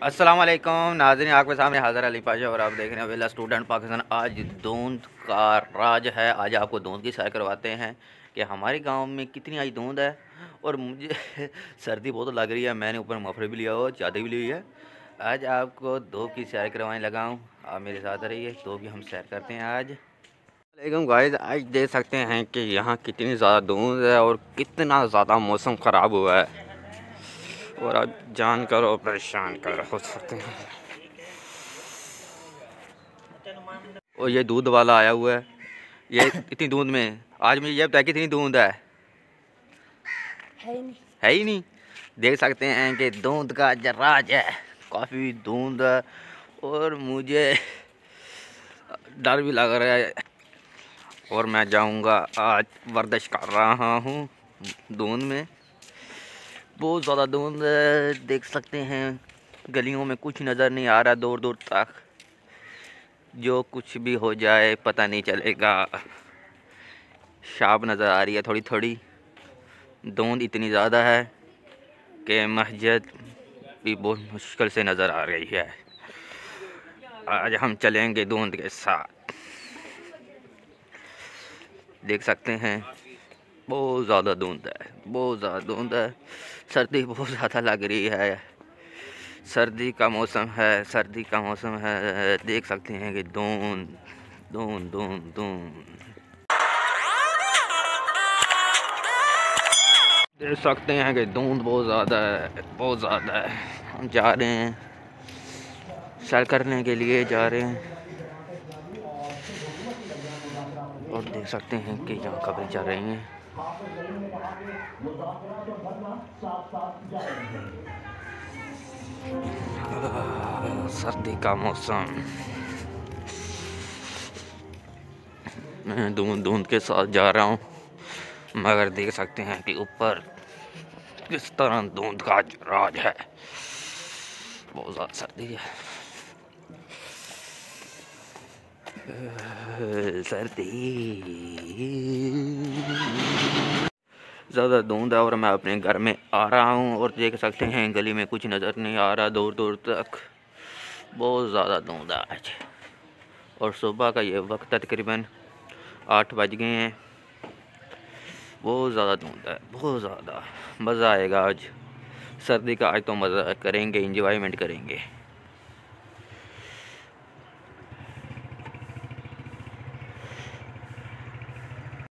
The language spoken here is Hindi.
अस्सलाम वालेकुम नाज़रीन, आपके सामने हाज़िर अली पाशा और आप देख रहे हैं वेला स्टूडेंट पाकिस्तान। आज धुंध का राज है। आज आपको धुंध की सैर करवाते हैं कि हमारे गांव में कितनी आज धुंध है। और मुझे सर्दी बहुत लग रही है। मैंने ऊपर मफलर भी लिया हुआ, चादर भी ली है। आज आपको धूप की सैर करवाने लगा हूँ। आप मेरे साथ रहिए, धूप की हम सैर करते हैं आज। वालेकुम गाइस, आज देख सकते हैं कि यहाँ कितनी ज़्यादा धुंध है और कितना ज़्यादा मौसम ख़राब हुआ है। और आप जान कर और परेशान कर हो सकते हैं। और ये दूध वाला आया हुआ है। ये इतनी धुंध में आज मुझे ये बताया कितनी धुंध है ही नहीं। देख सकते हैं कि धुंध का राज है, काफ़ी धुंध है। और मुझे डर भी लग रहा है। और मैं जाऊंगा आज वर्जिश कर रहा हूँ धुंध में। बहुत ज़्यादा धुंध है, देख सकते हैं गलियों में कुछ नज़र नहीं आ रहा दूर दूर तक। जो कुछ भी हो जाए पता नहीं चलेगा। शाप नज़र आ रही है थोड़ी थोड़ी। धुंध इतनी ज़्यादा है कि मस्जिद भी बहुत मुश्किल से नज़र आ रही है। आज हम चलेंगे धुंध के साथ। देख सकते हैं बहुत ज़्यादा धुंध है, बहुत ज़्यादा धुंध है। सर्दी बहुत ज़्यादा लग रही है। सर्दी का मौसम है, सर्दी का मौसम है। देख सकते हैं कि धुंध धुंध धुंध धुंध देख सकते हैं कि धुंध बहुत ज़्यादा है, बहुत ज़्यादा है। हम जा रहे हैं, सैर करने के लिए जा रहे हैं। और देख सकते हैं कि यहाँ खबरें चल रही हैं। सर्दी का मौसम, मैं धुंध धुंध के साथ जा रहा हूँ। मगर देख सकते हैं कि ऊपर किस तरह धुंध का राज है। बहुत ज़्यादा सर्दी है, सर्दी ज़्यादा धुंध है। और मैं अपने घर में आ रहा हूँ और देख सकते हैं गली में कुछ नज़र नहीं आ रहा दूर दूर तक। बहुत ज़्यादा धुंध है आज। और सुबह का ये वक्त तकरीबन 8 बज गए हैं। बहुत ज़्यादा धुंध है, बहुत ज़्यादा। मज़ा आएगा आज सर्दी का। आज तो मज़ा करेंगे, इंजॉयमेंट करेंगे।